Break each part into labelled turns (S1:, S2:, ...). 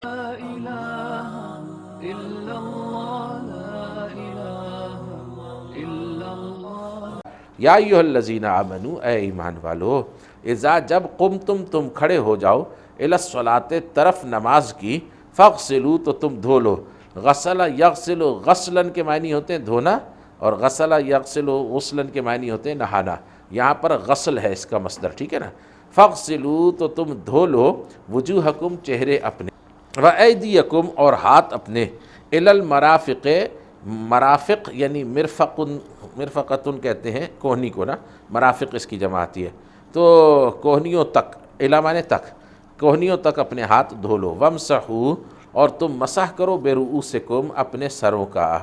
S1: لا إله إلا الله لا إله إلا الله
S2: یا ایھا الذین آمنو، اے ایمان والو، اذا جب تم کھڑے ہو جاؤ الی الصلاۃ طرف نماز کی، فاغسلوا تو تم دھو لو، غسل یغسل غسلاً کے معنی ہوتے ہیں دھونا، اور غسل یغسل غسلاً کے معنی ہوتے ہیں نہانا، یہاں پر غسل ہے اس کا مصدر، ٹھیک ہے نا۔ فاغسلوا تو تم دھو لو، وجوہکم چہرے اپنے، وَأَيْدِيَكُمْ اور ہاتھ اپنے، الی المرافق، مرافق یعنی مرفقتن کہتے ہیں کوہنی کو نا، مرافق اس کی جمع آتی ہے، تو کوہنیوں تک، الی معنی تک، کوہنیوں تک اپنے ہاتھ دھو لو، وَامْسَحُوا اور تم مسح کرو بِرُؤُوسِکُم اپنے سروں کا،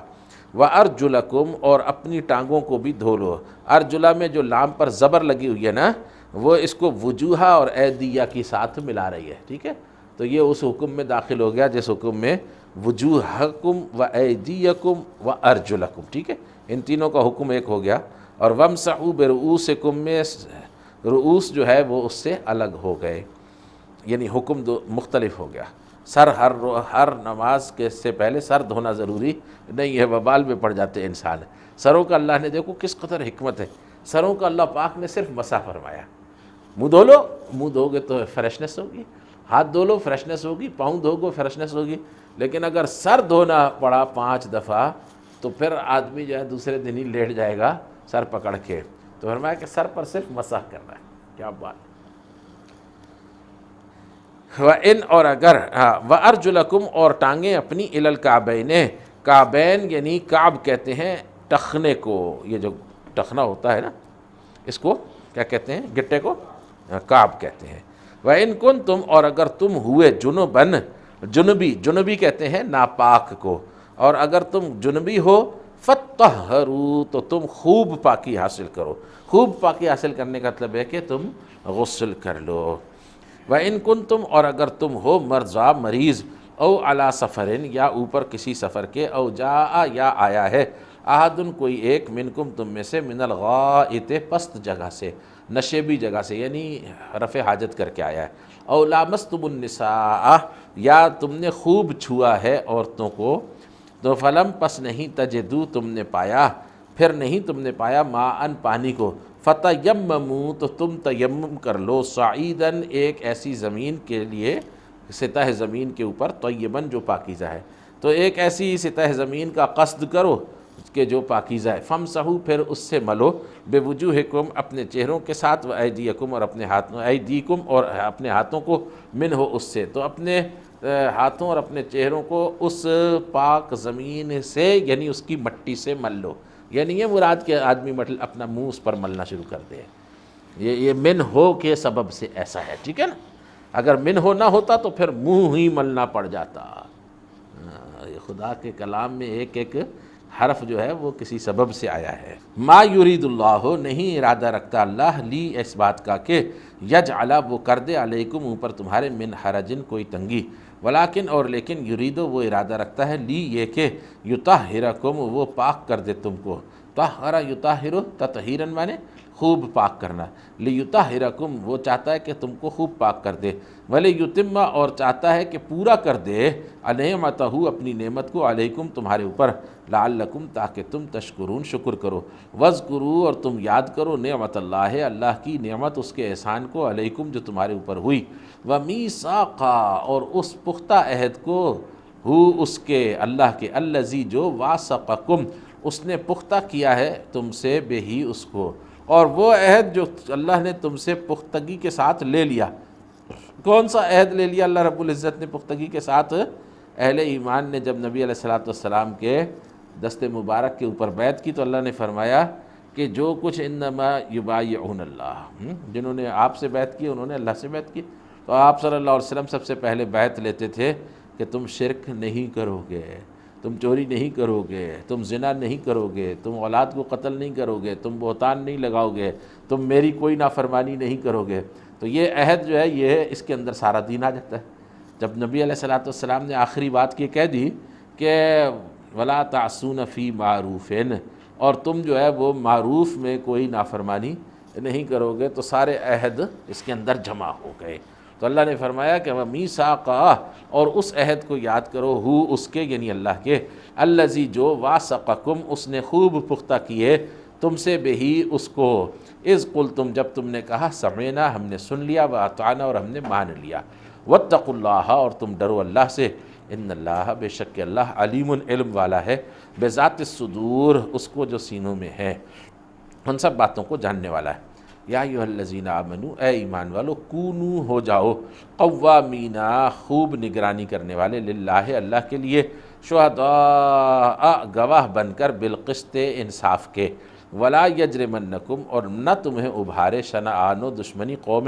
S2: وَأَرْجُلَکُم اور اپنی ٹانگوں کو بھی دھو لو۔ ارجلا میں جو لام پر زبر لگی ہوئی ہے نا، وہ اس کو وجوہ اور ایدیہ کی ساتھ ملا رہی ہے، ٹھیک ہے، تو یہ اس حکم میں داخل ہو گیا جس حکم میں وجوہکم و ایدیکم و ارجلکم، ٹھیک ہے، ان تینوں کا حکم ایک ہو گیا، اور وامسحوا برؤوسکم میں رؤوس جو ہے وہ اس سے الگ ہو گئے، یعنی حکم دو مختلف ہو گیا۔ سر ہر نماز کے سے پہلے سر دھونا ضروری نہیں ہے، وبال میں پڑ جاتے ہیں انسان۔ سروں کا اللہ نے دیکھو کس قدر حکمت ہے، سروں کا اللہ پاک نے صرف مسح فرمایا۔ منہ دھو لو، منہ دھو گے تو فریشنس ہوگی، ہاتھ دھو لو فریشنس ہوگی، پاؤں دھو گو فریشنس ہوگی، لیکن اگر سر دھونا پڑا 5 دفعہ تو پھر آدمی جو ہے دوسرے دن ہی لیٹ جائے گا سر پکڑ کے، تو فرمایا کہ سر پر صرف مسح کرنا ہے، کیا بات۔ وَإِنْ اور اگر، وَأَرْجُلَكُمْ اور ٹانگیں اپنی إِلَى الْكَعْبَيْنِ، کعبین یعنی کعب کہتے ہیں ٹخنے کو، یہ جو ٹخنا ہوتا ہے نا اس کو کیا کہتے ہیں، گٹے کو کعب کہتے ہیں۔ وَإِنْ كُنْتُمْ اور اگر تم ہوئے جنباً، جنبی کہتے ہیں ناپاک کو، اور اگر تم جنبی ہو فَطَّهَّرُوا تو تم خوب پاکی حاصل کرو، خوب پاکی حاصل کرنے کا مطلب ہے کہ تم غسل کر لو۔ وَإِن كُنتُمْ اور اگر تم ہو مرضی مریض، او علی سفرن یا اوپر کسی سفر کے، او جاء یا آیا ہے، احدن کوئی ایک، منکم تم میں سے، من الغائط پست جگہ سے، نشیبی جگہ سے، یعنی رفع حاجت کر کے آیا ہے، او لامستم النساء یا تم نے خوب چھوا ہے عورتوں کو، تو فلم پس نہیں تجدو تم نے پایا، پھر نہیں تم نے پایا ماءً پانی کو، فتیمموا تو تم تیمم کر لو، صعیداً ایک ایسی زمین کے لیے، سطح زمین کے اوپر، طیباً جو پاکیزہ ہے، تو ایک ایسی سطح زمین کا قصد کرو کہ جو پاکیزہ ہے، فامسحوا پھر اس سے ملو، بوجوہکم اپنے چہروں کے ساتھ، و ایدیکم اور اپنے ہاتھوں، ایدیکم اور اپنے ہاتھوں کو، منہ اس سے، تو اپنے ہاتھوں اور اپنے چہروں کو اس پاک زمین سے یعنی اس کی مٹی سے مل لو، یعنی یہ مراد کہ آدمی اپنا منہ اس پر ملنا شروع کر دے، یہ من ہو کے سبب سے ایسا ہے، ٹھیک ہے نا، اگر من ہو نہ ہوتا تو پھر منہ ہی ملنا پڑ جاتا۔ یہ خدا کے کلام میں ایک ایک حرف جو ہے وہ کسی سبب سے آیا ہے۔ ما یرید اللہ نہیں ارادہ رکھتا اللہ، لی اس بات کا کہ یجعل وہ کر دے علیکم اوپر تمہارے، من حرجن کوئی تنگی، ولیکن اور لیکن، یریدو وہ ارادہ رکھتا ہے، لی یہ کہ یطہرکم وہ پاک کر دے تم کو، طہر یطہر تطہیرن مانے خوب پاک کرنا، لیطہرکم وہ چاہتا ہے کہ تم کو خوب پاک کر دے، ولیتم اور چاہتا ہے کہ پورا کر دے، نعمتہ اپنی نعمت کو، علیکم تمہارے اوپر، لعلکم تاکہ تم تشکرون شکر کرو، واذکروا اور تم یاد کرو، نعمت اللہ اللہ کی نعمت، اس کے احسان کو، علیکم جو تمہارے اوپر ہوئی، ومیثاقا اور اس پختہ عہد کو، اس کے اللہ کے، الذی جو واثقکم اس نے پختہ کیا ہے تم سے، بہی اس کو، اور وہ عہد جو اللہ نے تم سے پختگی کے ساتھ لے لیا، کون سا عہد لے لیا اللہ رب العزت نے پختگی کے ساتھ؟ اہل ایمان نے جب نبی علیہ الصلوۃ والسلام کے دست مبارک کے اوپر بیعت کی تو اللہ نے فرمایا کہ جو کچھ انما یبایعون اللہ، جنہوں نے آپ سے بیعت کی انہوں نے اللہ سے بیعت کی، تو آپ صلی اللہ علیہ وسلم سب سے پہلے بیعت لیتے تھے کہ تم شرک نہیں کرو گے، تم چوری نہیں کرو گے، تم زنا نہیں کرو گے، تم اولاد کو قتل نہیں کرو گے، تم بہتان نہیں لگاؤ گے، تم میری کوئی نافرمانی نہیں کرو گے، تو یہ عہد جو ہے یہ اس کے اندر سارا دین آ جاتا ہے۔ جب نبی علیہ الصلوۃ والسلام نے آخری بات یہ کہہ دی کہ ولا تعصون فی معروف، اور تم جو ہے وہ معروف میں کوئی نافرمانی نہیں کرو گے، تو سارے عہد اس کے اندر جمع ہو گئے، تو اللہ نے فرمایا کہ وَمِیثَاقَ، اور اس عہد کو یاد کرو، ہو اس کے یعنی اللہ کے، الذی جو واسقکم اس نے خوب پختہ کیے تم سے بہی اس کو، اذ قلتم جب تم نے کہا سمعنا ہم نے سن لیا، واطعنا اور ہم نے مان لیا، واتقوا اللہ اور تم ڈرو اللہ سے، ان اللہ بے شک کہ اللہ علیم علم والا ہے، بذات الصدور اس کو جو سینوں میں ہے، ان سب باتوں کو جاننے والا ہے۔ یا ایھا الذین آمنو، اے ایمان والو، کونو ہو جاؤ، قوامین خوب نگرانی کرنے والے، للہ اللہ کے لیے، شہداء گواہ بن کر، بالقسط انصاف کے، ولا یجرمنکم اور نہ تمہیں ابھارے، شنآن دشمنی قوم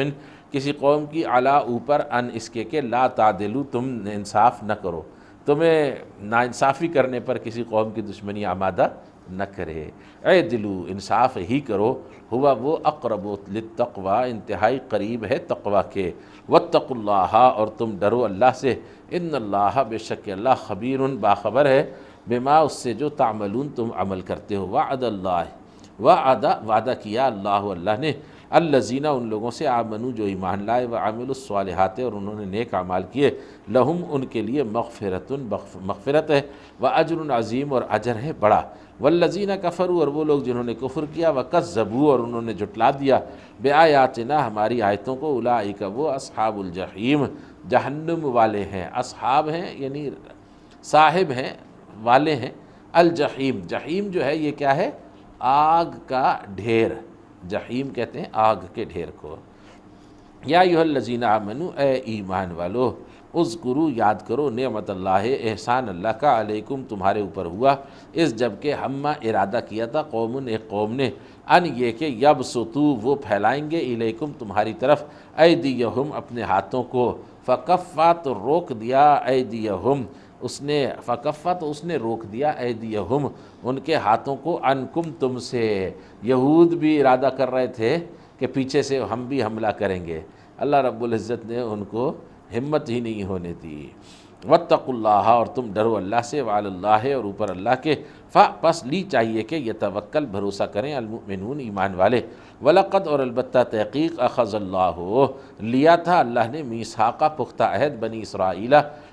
S2: کسی قوم کی، علی اوپر، ان اس کے کہ لا تعدلو تم انصاف نہ کرو، تمہیں ناانصافی کرنے پر کسی قوم کی دشمنی آمادہ نہ کرے، اعدلو انصاف ہی کرو، ہوا وہ اقرب للتقوی انتہائی قریب ہے تقوی کے، واتقوا اللہ اور تم ڈرو اللہ سے، ان اللہ بے شک اللہ خبیر باخبر ہے، بما اس سے جو تعملون تم عمل کرتے ہو، وعد اللہ وعدہ کیا اللہ نے، الذین ان لوگوں سے، آمنو جو ایمان لائے، وعملوا الصالحات اور انہوں نے نیک اعمال کیے، لہم ان کے لیے مغفرت ہے، واجر عظیم اور اجر ہے بڑا، والذین کفروا اور وہ لوگ جنہوں نے کفر کیا، وکذبوا اور انہوں نے جھٹلا دیا، بآیاتنا ہماری آیتوں کو، اولئک وہ اصحاب الجحیم جہنم والے ہیں، اصحاب ہیں یعنی صاحب ہیں، والے ہیں، الجحیم جحیم جو ہے یہ کیا ہے؟ آگ کا ڈھیر، جحیم کہتے ہیں آگ کے ڈھیر کو۔ یا ایھا الذین آمنو اے ایمان والو، اذکروا یاد کرو، نعمت اللہ احسان اللہ کا، علیکم تمہارے اوپر ہوا، اس جب کہ ہم ارادہ کیا تھا، قوم ایک قوم نے، ان یہ کہ یبسطوا وہ پھیلائیں گے، الیکم تمہاری طرف، ایدیہم اپنے ہاتھوں کو، فکفا تو روک دیا، ایدیہم اس نے، فکفا تو اس نے روک دیا، ایدیہم ان کے ہاتھوں کو، انکم تم سے، یہود بھی ارادہ کر رہے تھے کہ پیچھے سے ہم بھی حملہ کریں گے، اللہ رب العزت نے ان کو ہمت ہی نہیں ہونے دی، واتقوا اللہ اور تم ڈرو اللہ سے، وعلی اللہ اور اوپر اللہ کے، پس لی چاہیے کہ یتوکل بھروسہ کریں، المؤمنون ایمان والے، ولقد اور البتہ تحقیق، اخذ اللہ لیا تھا اللہ نے، میثاق پختہ عہد،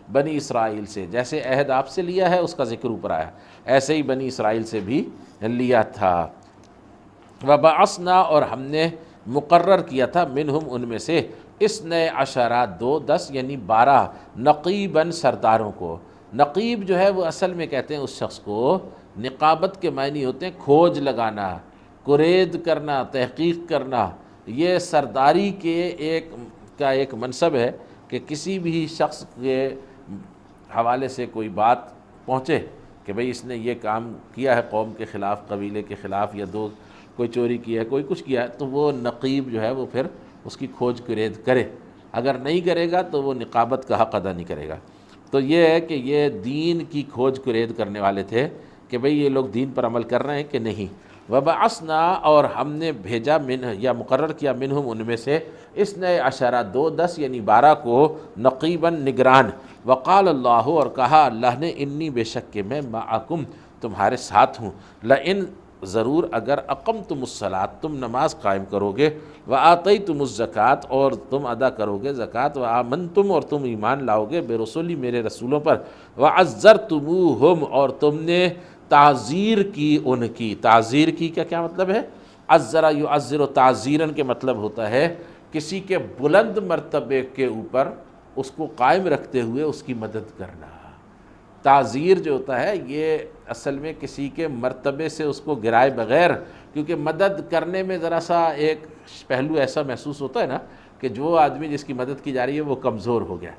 S2: بنی اسرائیل سے، جیسے عہد آپ سے لیا ہے اس کا ذکر اوپر آیا، ایسے ہی بنی اسرائیل سے بھی لیا تھا، وبعثنا اور ہم نے مقرر کیا تھا، منہم ان میں سے، اثنی عشرہ 10 یعنی 12، نقیباً سرداروں کو، نقیب جو ہے وہ اصل میں کہتے ہیں اس شخص کو، نقابت کے معنی ہوتے ہیں کھوج لگانا، کرید کرنا، تحقیق کرنا، یہ سرداری کے ایک منصب ہے کہ کسی بھی شخص کے حوالے سے کوئی بات پہنچے کہ بھئی اس نے یہ کام کیا ہے قوم کے خلاف، قبیلے کے خلاف، یا کوئی چوری کی ہے، کوئی کچھ کیا ہے، تو وہ نقیب جو ہے وہ پھر اس کی کھوج کرید کرے، اگر نہیں کرے گا تو وہ نقابت کا حق ادا نہیں کرے گا۔ تو یہ ہے کہ یہ دین کی کھوج کرید کرنے والے تھے کہ بھئی یہ لوگ دین پر عمل کر رہے ہیں کہ نہیں، وبعثنا اور ہم نے بھیجا یا مقرر کیا، منہم ان میں سے، اثنی عشرہ 10 یعنی 12 کو، نقیباً نگران، وقال اللہ اور کہا اللہ نے، انی بے شک کہ میں معکم تمہارے ساتھ ہوں، لئن ضرور اگر اقمتم الصلاۃ تم نماز قائم کرو گے، وآتیتم الزکوٰۃ اور تم ادا کرو گے زکوٰۃ، وآمنتم اور تم ایمان لاؤ گے، برسولی میرے رسولوں پر، وعزرتموہم اور تم نے تعزیر کی ان کی، تعزیر کی کا کیا مطلب ہے؟ عزر یعزر تعزیراً کے مطلب ہوتا ہے کسی کے بلند مرتبے کے اوپر اس کو قائم رکھتے ہوئے اس کی مدد کرنا۔ تعزیر جو ہوتا ہے یہ اصل میں کسی کے مرتبے سے اس کو گرائے بغیر، کیونکہ مدد کرنے میں ذرا سا ایک پہلو ایسا محسوس ہوتا ہے نا کہ جو آدمی جس کی مدد کی جا رہی ہے وہ کمزور ہو گیا،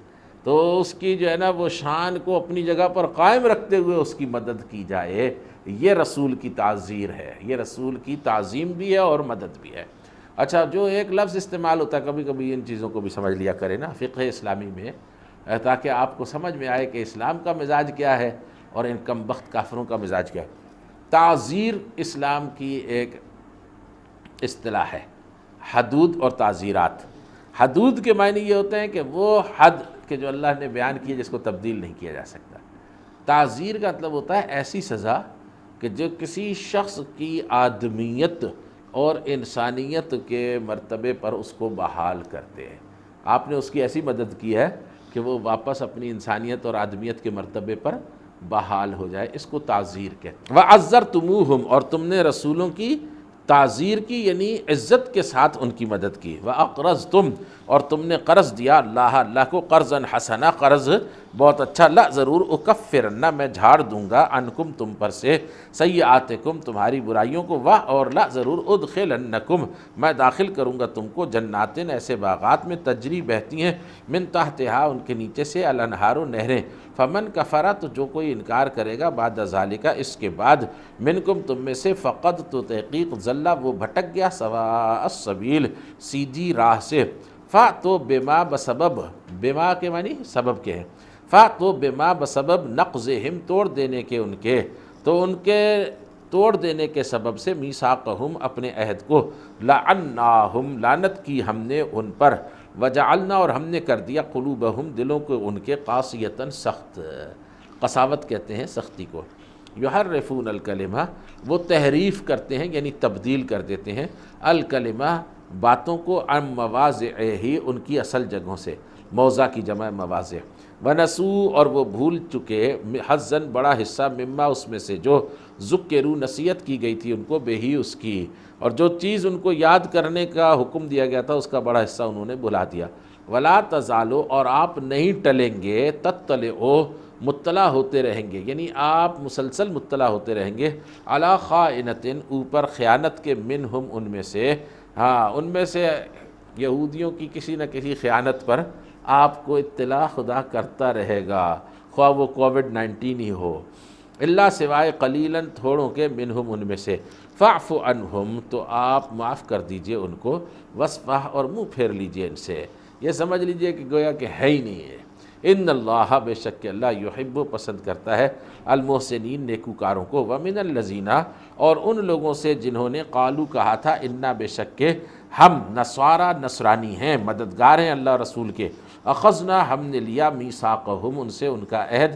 S2: تو اس کی جو ہے نا وہ شان کو اپنی جگہ پر قائم رکھتے ہوئے اس کی مدد کی جائے، یہ رسول کی تعزیر ہے، یہ رسول کی تعظیم بھی ہے اور مدد بھی ہے۔ اچھا، جو ایک لفظ استعمال ہوتا ہے، کبھی کبھی ان چیزوں کو بھی سمجھ لیا کرے نا فقہ اسلامی میں، تاکہ آپ کو سمجھ میں آئے کہ اسلام کا مزاج کیا ہے اور ان کم بخت کافروں کا مزاج کیا ہے۔ تعزیر اسلام کی ایک اصطلاح ہے، حدود اور تعزیرات۔ حدود کے معنی یہ ہوتے ہیں کہ وہ حد کہ جو اللہ نے بیان کی ہے جس کو تبدیل نہیں کیا جا سکتا۔ تعزیر کا مطلب ہوتا ہے ایسی سزا کہ جو کسی شخص کی آدمیت اور انسانیت کے مرتبے پر اس کو بحال کرتے ہیں۔ آپ نے اس کی ایسی مدد کی ہے کہ وہ واپس اپنی انسانیت اور آدمیت کے مرتبے پر بحال ہو جائے، اس کو تعزیر کہتے ہیں۔ وَعَزَّرْتُمُوهُمْ، اور تم نے رسولوں کی تعزیر کی یعنی عزت کے ساتھ ان کی مدد کی۔ وَأَقْرَضْتُمْ، اور تم نے قرض دیا اللہ کو، قرضاً حسنا، قرض بہت اچھا، لا ضرور اکفرن، میں جھاڑ دوں گا، عنکم تم پر سے، سیئاتکم تمہاری برائیوں کو، اور لا ضرور ادخلنکم، میں داخل کروں گا تم کو، جناتن ایسے باغات میں، تجری بہتی ہیں، من تحتہا ان کے نیچے سے، الانہار نہریں، فمن کفرا، تو جو کوئی انکار کرے گا، بعد ذالک اس کے بعد، منکم تم میں سے، فقد تو تحقیق، ضل وہ بھٹک گیا، سواء السبیل سیدھی راہ سے، تو بما بسبب، بما کے معنی سبب کے ہیں، تو بما بسبب نقضہم توڑ دینے کے ان کے، تو ان کے توڑ دینے کے سبب سے، میثاقہم اپنے عہد کو، لعناہم لعنت کی ہم نے ان پر، وجعلنا اور ہم نے کر دیا، قلوبہم دلوں کو ان کے، قاسیتاً سخت، قساوت کہتے ہیں سختی کو، یحرفون الکلمہ وہ تحریف کرتے ہیں یعنی تبدیل کر دیتے ہیں، الکلمہ باتوں کو، عن مواضعہ ان کی اصل جگہوں سے، موضع کی جمع مواضع، ونسوا اور وہ بھول چکے، حظاً بڑا حصہ، مما اس میں سے جو ذکروا نصیحت کی گئی تھی ان کو، بہی اس کی، اور جو چیز ان کو یاد کرنے کا حکم دیا گیا تھا اس کا بڑا حصہ انہوں نے بھلا دیا، ولا تزالوا اور آپ نہیں ٹلیں گے، تطلعوا مطلع ہوتے رہیں گے، یعنی آپ مسلسل مطلع ہوتے رہیں گے، علی خائنۃ اوپر خیانت کے، منہم ان میں سے، ہاں ان میں سے یہودیوں کی کسی نہ کسی خیانت پر آپ کو اطلاع خدا کرتا رہے گا، خواہ وہ کووڈ-19 ہی ہو، اللہ سوائے قلیلاً تھوڑوں کے، منہم ان میں سے، فاعف عنہم تو آپ معاف کر دیجئے ان کو، وصفح اور منہ پھیر لیجئے ان سے، یہ سمجھ لیجئے کہ گویا کہ ہے ہی نہیں ہے، ان اللہ بے شک کہ اللہ یحب پسند کرتا ہے، المحسنین نیکوکاروں کو، ومن الذین اور ان لوگوں سے جنہوں نے قالو کہا تھا، انا بے شک کہ ہم نصارا نصرانی ہیں، مددگار ہیں اللہ رسول کے، اخذنا ہم نے لیا، میثاقہم ان سے ان کا عہد،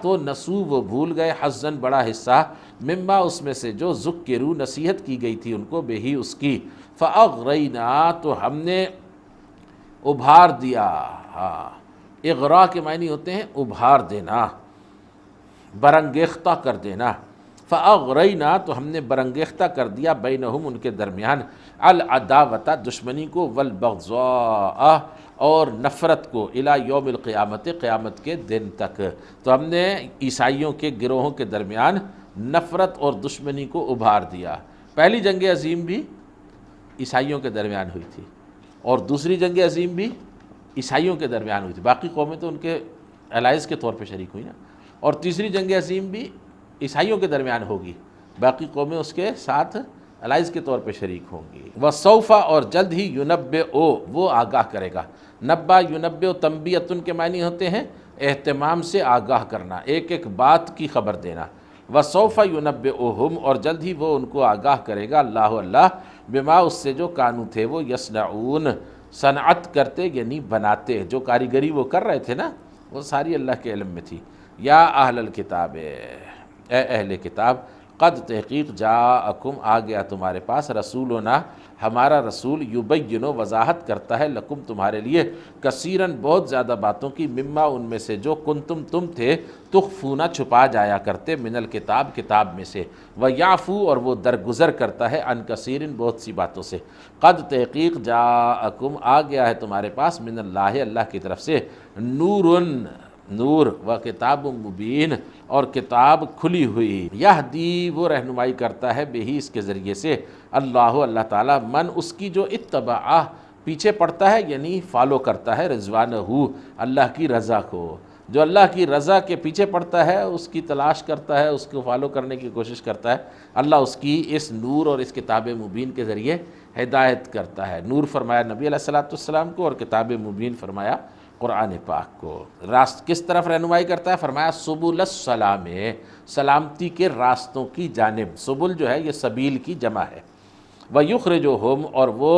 S2: تو نسو وہ بھول گئے، حظاً بڑا حصہ، مما اس میں سے جو ذکروا نصیحت کی گئی تھی ان کو، بہی اس کی، فاغرینا تو ہم نے ابھار دیا، ہاں اغراء کے معنی ہوتے ہیں ابھار دینا، برانگیختہ کر دینا، فاغرینا تو ہم نے برانگیختہ کر دیا، بینہم ان کے درمیان، العداوۃ دشمنی کو، والبغضاء اور نفرت کو، الی یوم القیامت قیامت کے دن تک، تو ہم نے عیسائیوں کے گروہوں کے درمیان نفرت اور دشمنی کو ابھار دیا۔ پہلی جنگ عظیم بھی عیسائیوں کے درمیان ہوئی تھی، اور دوسری جنگ عظیم بھی عیسائیوں کے درمیان ہوئی تھی، باقی قومیں تو ان کے الائز کے طور پہ شریک ہوئی نا، اور تیسری جنگ عظیم بھی عیسائیوں کے درمیان ہوگی، باقی قومیں اس کے ساتھ الائز کے طور پہ شریک ہوں گی۔ وسوف اور جلد ہی، ینبئ وہ آگاہ کرے گا، نبا ینبئ تنبیۃ کے معنی ہوتے ہیں اہتمام سے آگاہ کرنا، ایک ایک بات کی خبر دینا، وسوف ینبئہم اور جلد ہی وہ ان کو آگاہ کرے گا، اللہ بما اس سے جو کانو تھے وہ، یصنعون صنعت کرتے یعنی بناتے، جو کاریگری وہ کر رہے تھے نا وہ ساری اللہ کے علم میں تھی۔ یا اہل الکتاب اے اہل کتاب، قد تحقیق جاءکم آ گیا تمہارے پاس، رسولنا ہمارا رسول، یبین وضاحت کرتا ہے، لکم تمہارے لیے، کثیراً بہت زیادہ باتوں کی، مما ان میں سے جو کنتم تم تھے، تخفون چھپا جایا کرتے، من الکتاب کتاب میں سے، ویعفو اور وہ درگزر کرتا ہے، عن کثیرن بہت سی باتوں سے، قد تحقیق جاءکم آ گیا ہے تمہارے پاس، من اللہ اللہ کی طرف سے، نورن نور، و کتاب مبین اور کتاب کھلی ہوئی، یہدی وہ رہنمائی کرتا ہے، بہی اس کے ذریعے سے، اللہ تعالیٰ، من اس کی جو اتبعہ پیچھے پڑتا ہے یعنی فالو کرتا ہے، رضوانہ اللہ کی رضا کو، جو اللہ کی رضا کے پیچھے پڑتا ہے اس کی تلاش کرتا ہے، اس کو فالو کرنے کی کوشش کرتا ہے، اللہ اس کی اس نور اور اس کتاب مبین کے ذریعے ہدایت کرتا ہے۔ نور فرمایا نبی علیہ السلام کو، اور کتاب مبین فرمایا قرآن پاک کو۔ کس طرف رہنمائی کرتا ہے؟ فرمایا سبل السلام، سلامتی کے راستوں کی جانب، سبل جو ہے یہ سبیل کی جمع ہے، وَيُخْرِجُهُمْ اور وہ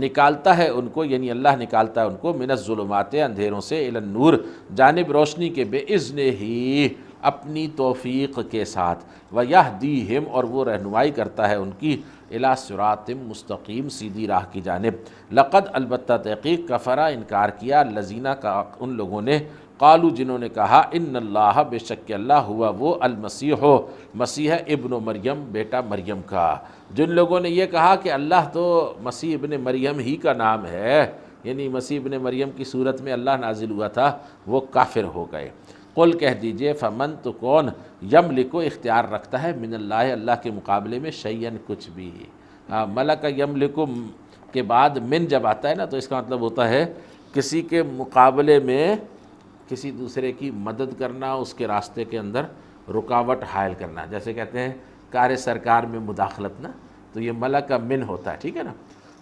S2: نکالتا ہے ان کو، یعنی اللہ نکالتا ہے ان کو، من الظلمات اندھیروں سے، الی النور جانب روشنی کے، بِإِذْنِهِ اپنی توفیق کے ساتھ، وَيَهْدِيهِمْ اور وہ رہنمائی کرتا ہے ان کی اِلَىٰ صِرَاطٍ مستقیم سیدھی راہ کی جانب۔ لقد البتہ تحقیق کفرا انکار کیا الذین کا ان لوگوں نے قالو جنہوں نے کہا ان اللہ بے شک اللہ ہوا وہ المسیح مسیح ابن مریم بیٹا مریم کا۔ جن لوگوں نے یہ کہا کہ اللہ تو مسیح ابن مریم ہی کا نام ہے، یعنی مسیح ابن مریم کی صورت میں اللہ نازل ہوا تھا، وہ کافر ہو گئے۔ قل کہہ دیجئے فمن تو کون یملک اختیار رکھتا ہے من اللہ اللہ کے مقابلے میں شیئن کچھ بھی۔ ملک یملک کے بعد من جب آتا ہے نا تو اس کا مطلب ہوتا ہے کسی کے مقابلے میں کسی دوسرے کی مدد کرنا، اس کے راستے کے اندر رکاوٹ حائل کرنا، جیسے کہتے ہیں کار سرکار میں مداخلت نا، تو یہ ملک من ہوتا ہے، ٹھیک ہے نا۔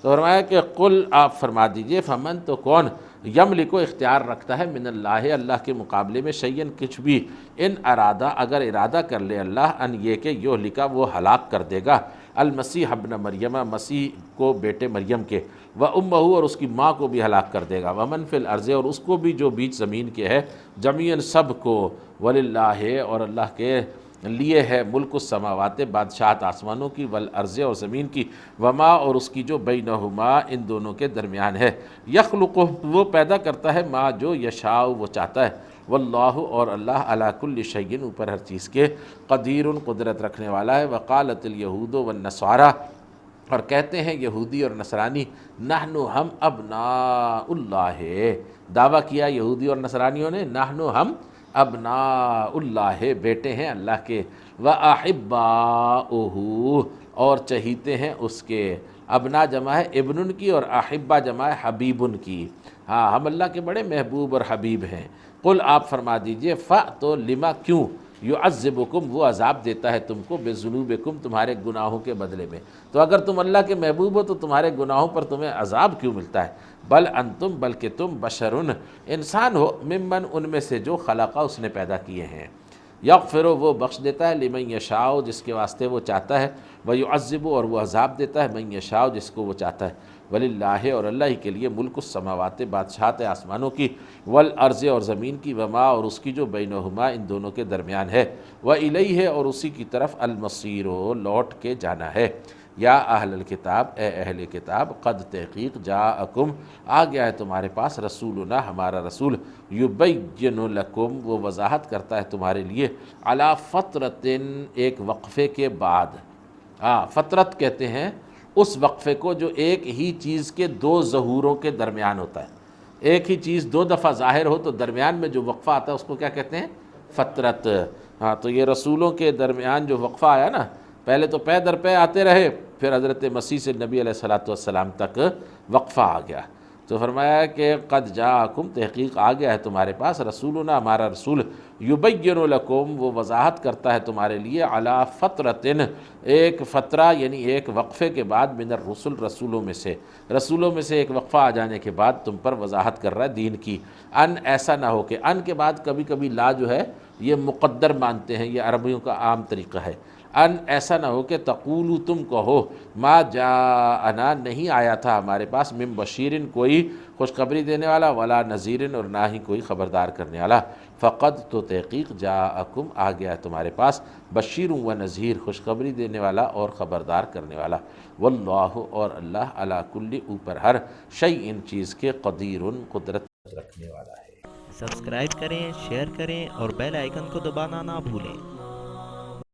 S2: تو فرمایا کہ قل آپ فرما دیجئے فمن تو کون یملک اختیار رکھتا ہے من اللہ اللہ کے مقابلے میں شیئن کچھ بھی، ان ارادہ اگر ارادہ کر لے اللہ ان یہ کہ یہلکا وہ ہلاک کر دے گا المسیح ابن مریم مسیح کو بیٹے مریم کے، وامہ اور اس کی ماں کو بھی ہلاک کر دے گا، ومن فی الارض اور اس کو بھی جو بیچ زمین کے ہے، جمیعاً سب کو، وللہ اور اللہ کے لیے ہے ملک السماوات بادشاہت آسمانوں کی، والارض اور زمین کی، وما اور اس کی جو بینہما ان دونوں کے درمیان ہے، یخلق وہ پیدا کرتا ہے ما جو یشاء وہ چاہتا ہے، واللہ اور اللہ علی کل شیء اوپر ہر چیز کے قدیر قدرت رکھنے والا ہے۔ وقالت الیہود والنصارى اور کہتے ہیں یہودی اور نصرانی نحن ہم ابناء اللہ، دعویٰ کیا یہودی اور نصرانیوں نے نحن ہم ابناء اللہ بیٹے ہیں اللہ کے، وَأَحِبَّاؤُهُ اور چہیتے ہیں اس کے، ابنا جمع ہے ابن کی اور احبہ جمع ہے حبیب کی، ہاں ہم اللہ کے بڑے محبوب اور حبیب ہیں۔ قل آپ فرما دیجئے تو لما کیوں یعذبکم وہ عذاب دیتا ہے تم کو بذنوبکم تمہارے گناہوں کے بدلے میں، تو اگر تم اللہ کے محبوب ہو تو تمہارے گناہوں پر تمہیں عذاب کیوں ملتا ہے؟ بل انتم بلکہ تم بشرن انسان ہو، ممن ان میں سے جو خلقہ اس نے پیدا کیے ہیں، یغفر وہ بخش دیتا ہے لمن یشاء جس کے واسطے وہ چاہتا ہے، ویعذب اور وہ عذاب دیتا ہے من یشاء جس کو وہ چاہتا ہے، وللہ اور اللہ ہی کے لیے ملک السماوات بادشاہت آسمانوں کی، والارض اور زمین کی، وما اور اس کی جو بینہما ان دونوں کے درمیان ہے، والیہ اور اسی کی طرف المصیر لوٹ کے جانا ہے۔ یا اہل الکتاب اے اہل کتاب قد تحقیق جاءکم آ گیا ہے تمہارے پاس رسولنا ہمارا رسول، یبین لکم وہ وضاحت کرتا ہے تمہارے لیے، علی فترۃ ایک وقفے کے بعد، فترت کہتے ہیں اس وقفے کو جو ایک ہی چیز کے دو ظہوروں کے درمیان ہوتا ہے، ایک ہی چیز دو دفعہ ظاہر ہو تو درمیان میں جو وقفہ آتا ہے اس کو کیا کہتے ہیں؟ فترت۔ ہاں تو یہ رسولوں کے درمیان جو وقفہ آیا نا، پہلے تو پے در پے آتے رہے، پھر حضرت مسیح سے نبی علیہ السلام تک وقفہ آ گیا، تو فرمایا کہ قد جاءکم تحقیق آ گیا ہے تمہارے پاس رسولنا ہمارا رسول، یبین لکم وہ وضاحت کرتا ہے تمہارے لیے، علی فترۃ ایک فترہ یعنی ایک وقفے کے بعد، من الرسل رسولوں میں سے ایک وقفہ آ جانے کے بعد تم پر وضاحت کر رہا ہے دین کی، ان ایسا نہ ہو کہ ان کے بعد کبھی کبھی لا جو ہے یہ مقدر مانتے ہیں، یہ عربیوں کا عام طریقہ ہے، ان ایسا نہ ہو کہ تقولو تم کہو ما جاءنا نہیں آیا تھا ہمارے پاس من بشیرن کوئی خوشخبری دینے والا، ولا نذیرن اور نہ ہی کوئی خبردار کرنے والا، فقد تو تحقیق جاءکم آ گیا ہے تمہارے پاس بشیر و نذیر خوشخبری دینے والا اور خبردار کرنے والا، واللہ اور اللہ علی کل اوپر ہر شیء چیز کے قدیر قدرت رکھنے والا ہے۔
S3: سبسکرائب کریں، شیئر کریں اور بیل آئیکن کو دبانا نہ بھولیں۔